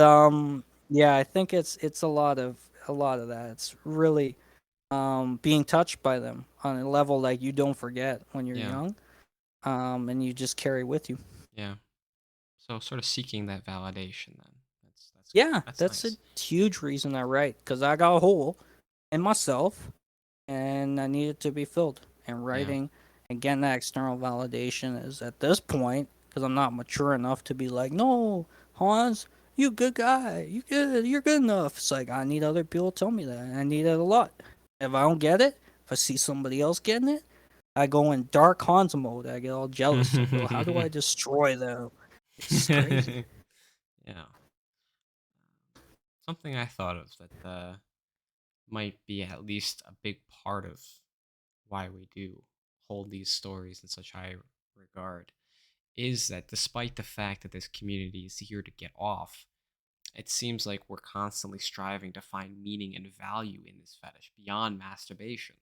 yeah, I think it's a lot of that. It's really being touched by them on a level like you don't forget when you're yeah, young, and you just carry with you. yeah. So, sort of seeking that validation. Then Yeah, that's that's a nice. huge reason I write because I got a hole in myself and I need it to be filled. And Yeah. writing and getting that external validation is at this point because I'm not mature enough to be like, no, Hans, you good guy, you're good enough. It's like I need other people to tell me that, and I need it a lot. If I don't get it, if I see somebody else getting it, I go in dark Hans mode. I get all jealous. I go, how do I destroy them? It's crazy. Yeah. Something I thought of that might be at least a big part of why we do hold these stories in such high regard is that despite the fact that this community is here to get off, it seems like we're constantly striving to find meaning and value in this fetish beyond masturbation.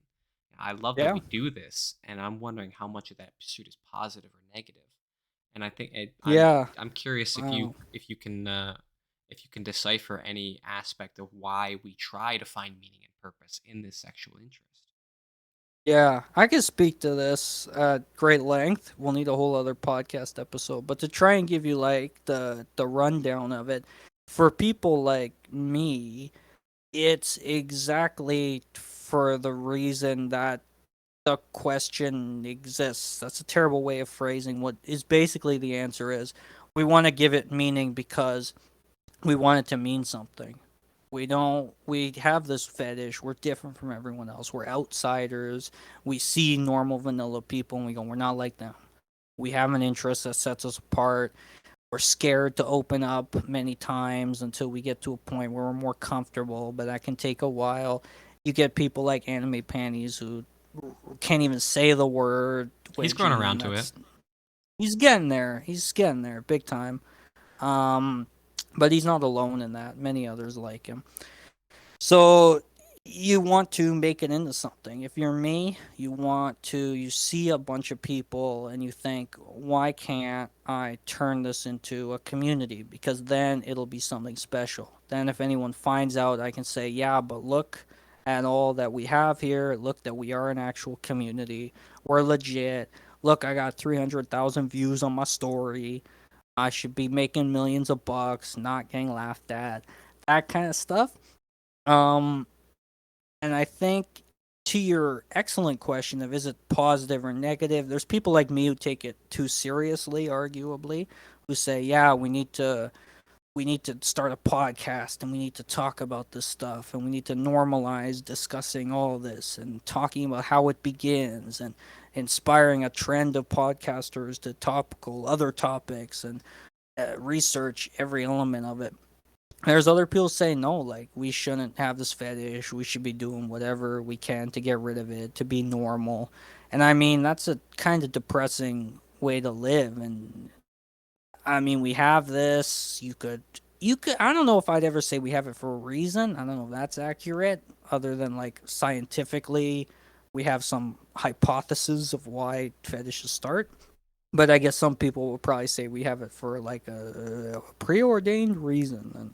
I love that Yeah. we do this, and I'm wondering how much of that pursuit is positive or negative. And I think Yeah. I'm curious Wow. if you can decipher any aspect of why we try to find meaning and purpose in this sexual interest. Yeah, I can speak to this at great length. We'll need a whole other podcast episode, but to try and give you like the rundown of it, for people like me, it's exactly for the reason that the question exists. That's a terrible way of phrasing what is basically the answer is. We want to give it meaning because we want it to mean something. We have this fetish. We're different from everyone else. We're outsiders. We see normal vanilla people and we go, we're not like them. We have an interest that sets us apart. We're scared to open up many times until we get to a point where we're more comfortable, but that can take a while. You get people like Anime Panties who can't even say the word He's grown wedgie, around and to it. that's he's getting there. He's getting there big time. Um, but he's not alone in that. Many others like him. So you want to make it into something. If you're me, you see a bunch of people and you think, why can't I turn this into a community? Because then it'll be something special. Then if anyone finds out, I can say, yeah, but look at all that we have here. Look that we are an actual community. We're legit. Look, I got 300,000 views on my story. I should be making millions of bucks, not getting laughed at. That kind of stuff. Um, and I think to your excellent question of is it positive or negative, there's people like me who take it too seriously, arguably, who say, yeah, we need to start a podcast and we need to talk about this stuff and we need to normalize discussing all this and talking about how it begins and inspiring a trend of podcasters to topical other topics and research every element of it. There's other people saying no, like we shouldn't have this fetish. We should be doing whatever we can to get rid of it, to be normal. And I mean, that's a kind of depressing way to live. And I mean, we have this. You could. I don't know if I'd ever say we have it for a reason. I don't know if that's accurate. Other than like scientifically, we have some hypotheses of why fetishes start. But I guess some people will probably say we have it for like a preordained reason. And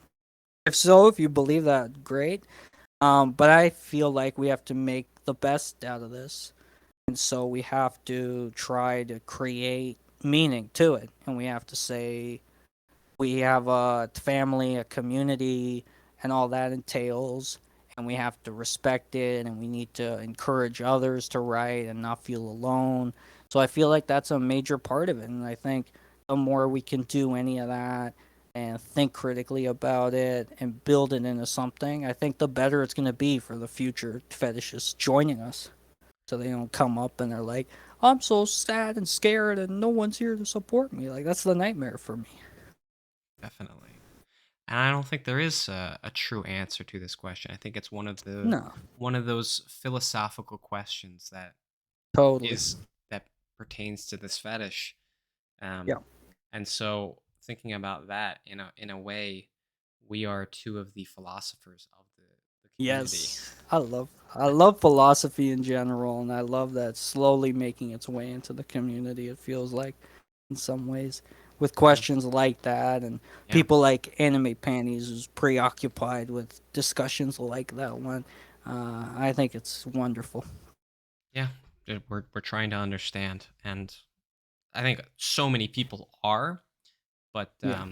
if so, if you believe that, great. But I feel like we have to make the best out of this, and so we have to try to create meaning to it, and we have to say we have a family, a community, and all that entails, and we have to respect it, and we need to encourage others to write and not feel alone. So I feel like that's a major part of it, and I think the more we can do any of that and think critically about it and build it into something, I think the better it's going to be for the future fetishists joining us. So they don't come up and they're like, I'm so sad and scared and no one's here to support me. Like, that's the nightmare for me. Definitely. And I don't think there is a true answer to this question. I think it's No, one of those philosophical questions totally. is that pertains to this fetish. Yeah. Um, and so thinking about that in a way, we are two of the philosophers of the community. Yes. I love philosophy in general, and I love that slowly making its way into the community. It feels like, in some ways, with Yeah, questions like that, and yeah, people like Anime Panties who's preoccupied with discussions like that one. I think it's wonderful. yeah. We're trying to understand, and I think so many people are, but Yeah.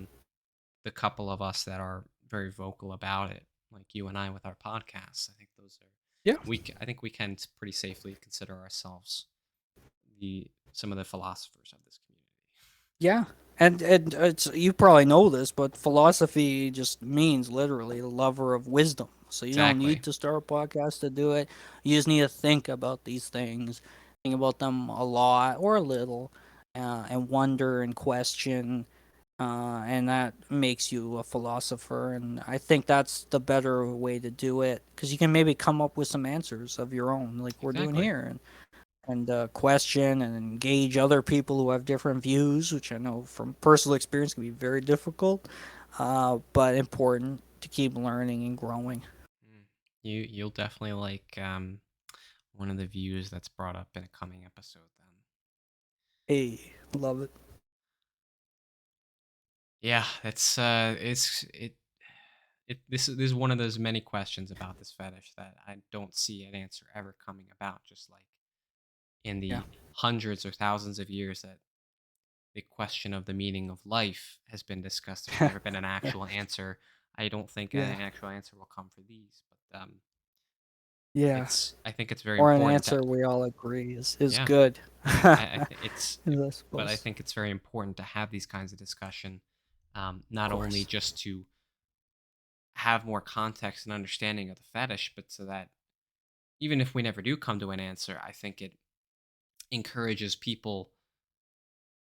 the couple of us that are very vocal about it, like you and I with our podcasts, I think those are Yeah. I think we can pretty safely consider ourselves the some of the philosophers of this community. Yeah, and it's you probably know this, but philosophy just means literally the lover of wisdom. So you don't Exactly. need to start a podcast to do it. You just need to think about these things, think about them a lot or a little, and wonder and question, and that makes you a philosopher. And I think that's the better way to do it because you can maybe come up with some answers of your own, like we're doing Exactly. here. and question and engage other people who have different views, which I know from personal experience can be very difficult, but important to keep learning and growing. Mm. You'll definitely like one of the views that's brought up in a coming episode then. Hey, love it. Yeah, this is one of those many questions about this fetish that I don't see an answer ever coming about. Just like in Yeah. the hundreds or thousands of years that the question of the meaning of life has been discussed, there's never been an actual answer. I don't think Yeah. an actual answer will come for these, but Yeah. it's I think it's very Or an important that answer we all agree is yeah, good. I think it's I but I suppose. think it's very important to have these kinds of discussion, Of not only course. just to have more context and understanding of the fetish, but so that even if we never do come to an answer, I think it encourages people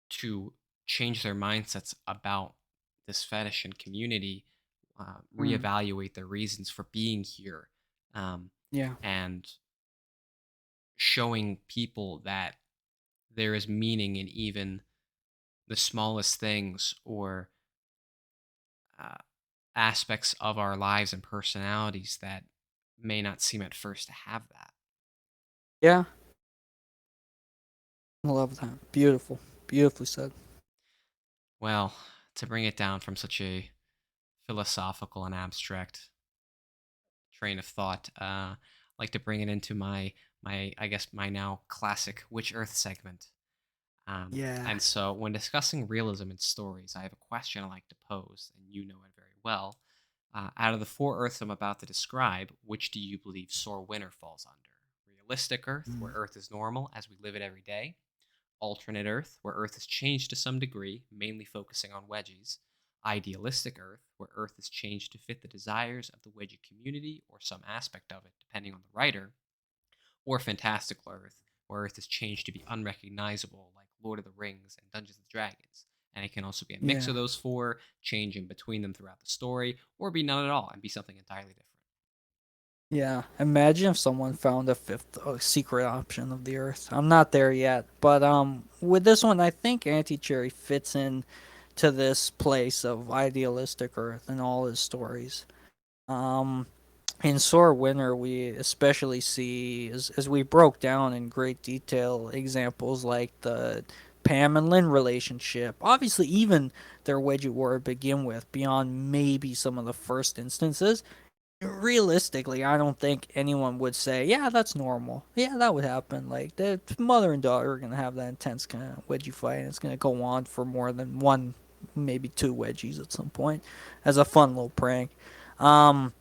to change their mindsets about this fetish and community, Mm, reevaluate their reasons for being here, um, yeah. and showing people that there is meaning in even the smallest things or uh, aspects of our lives and personalities that may not seem at first to have that. Yeah. I love that. Beautiful. Beautifully said. Well, to bring it down from such a philosophical and abstract train of thought, like to bring it into my I guess my now classic Which Earth segment. Yeah. And so, when discussing realism in stories, I have a question I like to pose, and you know it very well. Out of the four Earths I'm about to describe, which do you believe Sore Winter falls under? Realistic Earth, where Mm, Earth is normal as we live it every day. Alternate Earth, where Earth has changed to some degree, mainly focusing on wedgies. Idealistic Earth, where Earth has changed to fit the desires of the wedgie community or some aspect of it, depending on the writer. Or Fantastical Earth, where Earth has changed to be unrecognizable, like Lord of the Rings and Dungeons and Dragons. And it can also be a mix yeah. of those four, changing between them throughout the story, or be none at all and be something entirely different. Yeah. Imagine if someone found a fifth secret option of the Earth. I'm not there yet, but with this one, I think Anti Cherry fits in to this place of idealistic Earth and all his stories. Um, in Sore Winter, we especially see, as we broke down in great detail, examples like the Pam and Lynn relationship. Obviously, even their wedgie war to begin with, beyond maybe some of the first instances. Realistically, I don't think anyone would say, "Yeah, that's normal." Yeah, that would happen. Like the mother and daughter are gonna have that intense kind of wedgie fight, and it's gonna go on for more than one, maybe two wedgies at some point, as a fun little prank. Um,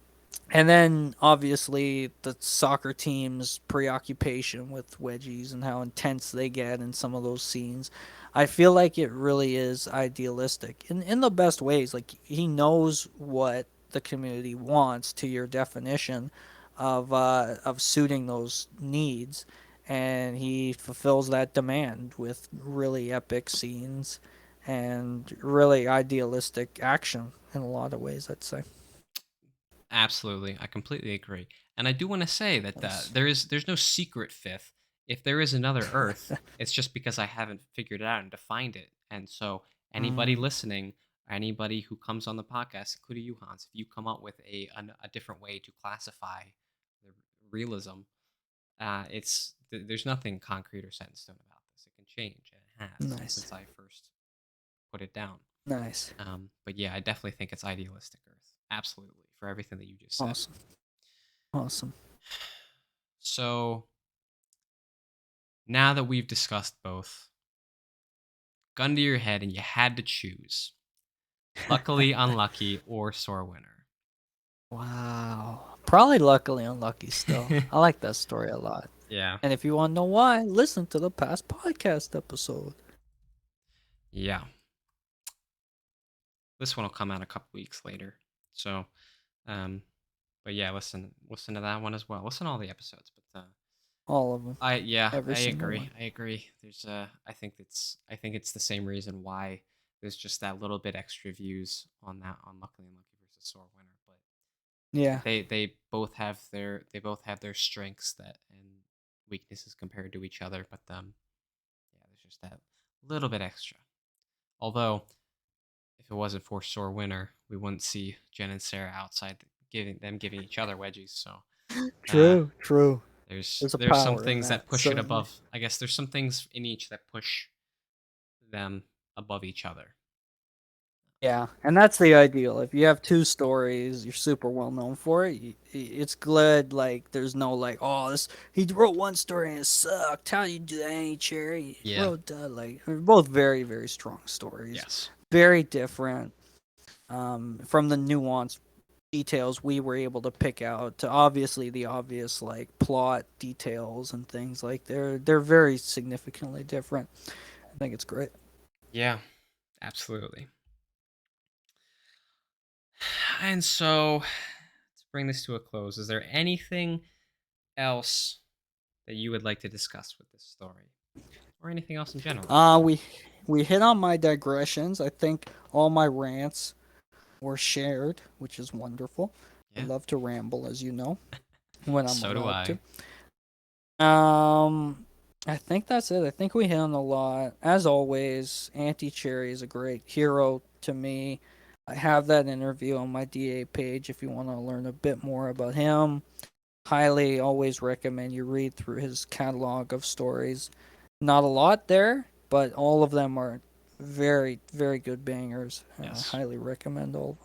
and then obviously the soccer team's preoccupation with wedgies and how intense they get in some of those scenes. I feel like it really is idealistic in the best ways. Like he knows what the community wants to your definition of suiting those needs, and he fulfills that demand with really epic scenes and really idealistic action in a lot of ways. I'd say. Absolutely, I completely agree. And I do want to say that Nice. there's no secret fifth. If there is another Earth, it's just because I haven't figured it out and defined it. And so, anybody Mm, listening, anybody who comes on the podcast, including you, Hans, if you come up with a different way to classify the realism, there's nothing concrete or set in stone about this. It can change, and it has nice. since I first put it down. Nice. But yeah, I definitely think it's idealistic Earth. Absolutely, for everything that you just said. Awesome. Awesome. So now that we've discussed both, gun to your head and you had to choose luckily, unlucky, or sore winner. Wow. Probably luckily unlucky still. I like that story a lot. Yeah. And if you want to know why, listen to the past podcast episode. Yeah. This one will come out a couple weeks later. So, um, but yeah, listen to that one as well. Listen to all the episodes. But All of them. I Every single agree. one. I agree. I think it's the same reason why there's just that little bit extra views on that on luckily unlucky versus sore winner. But Yeah. they both have their strengths that and weaknesses compared to each other. But yeah, there's just that little bit extra. Although, if it wasn't for Sore Winner, we wouldn't see Jen and Sarah outside giving each other wedgies. So uh, True, true. there's There's a there's some power in things that, that push it certainly. above. I guess there's some things in each that push them above each other. Yeah, and that's the ideal. If you have two stories, you're super well known for it. It's good. Like, there's no like, oh, this he wrote one story and it sucked. How do you do that, any cherry? He Yeah. wrote like they're both very, very strong stories, Yes. very different. From the nuanced details we were able to pick out to obviously the obvious like plot details and things like they're very significantly different. I think it's great. Yeah. Absolutely. And so, to bring this to a close, is there anything else that you would like to discuss with this story, or anything else in general? We hit on my digressions. I think all my rants were shared, which is wonderful. I Yeah. love to ramble, as you know, when I'm So do allowed I. to. Um, I think that's it. I think we hit on a lot. As always, Auntie Cherry is a great hero to me. I have that interview on my DA page if you want to learn a bit more about him. Highly always recommend you read through his catalog of stories. Not a lot there, but all of them are very, very good bangers. I Yes. highly recommend all.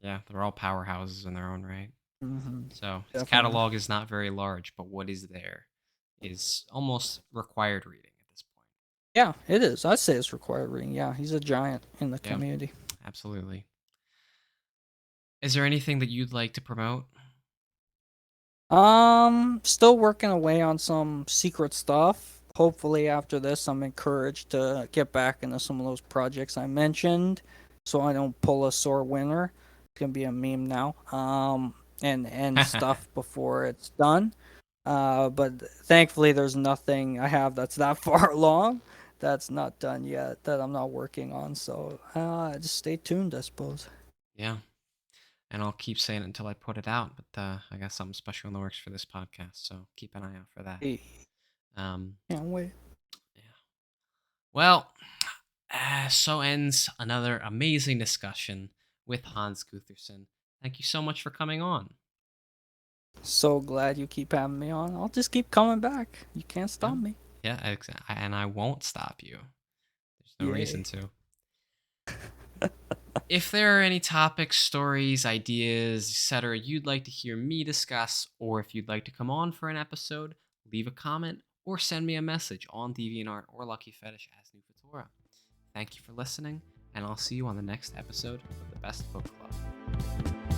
Yeah, they're all powerhouses in their own right. Mm-hmm. So his Definitely. catalog is not very large, but what is there is almost required reading at this point. Yeah, it is. I'd say it's required reading. Yeah, he's a giant in the Yeah, community. absolutely. Is there anything that you'd like to promote? Still working away on some secret stuff. Hopefully, after this, I'm encouraged to get back into some of those projects I mentioned, so I don't pull a sore winner. It's gonna be a meme now. And end stuff before it's done. But thankfully, there's nothing I have that's that far along that's not done yet that I'm not working on. So just stay tuned, I suppose. Yeah, and I'll keep saying it until I put it out. But I got something special in the works for this podcast, so keep an eye out for that. Hey, Um, can't wait. yeah. Well, so ends another amazing discussion with Hans Gutherson. Thank you so much for coming on. So glad you keep having me on. I'll just keep coming back. You can't Yeah, stop me. yeah, and I won't stop you. There's no reason Yay. to. If there are any topics, stories, ideas, etc., you'd like to hear me discuss, or if you'd like to come on for an episode, leave a comment or send me a message on DeviantArt or Lucky Fetish as New Fedora. Thank you for listening, and I'll see you on the next episode of the Best Book Club.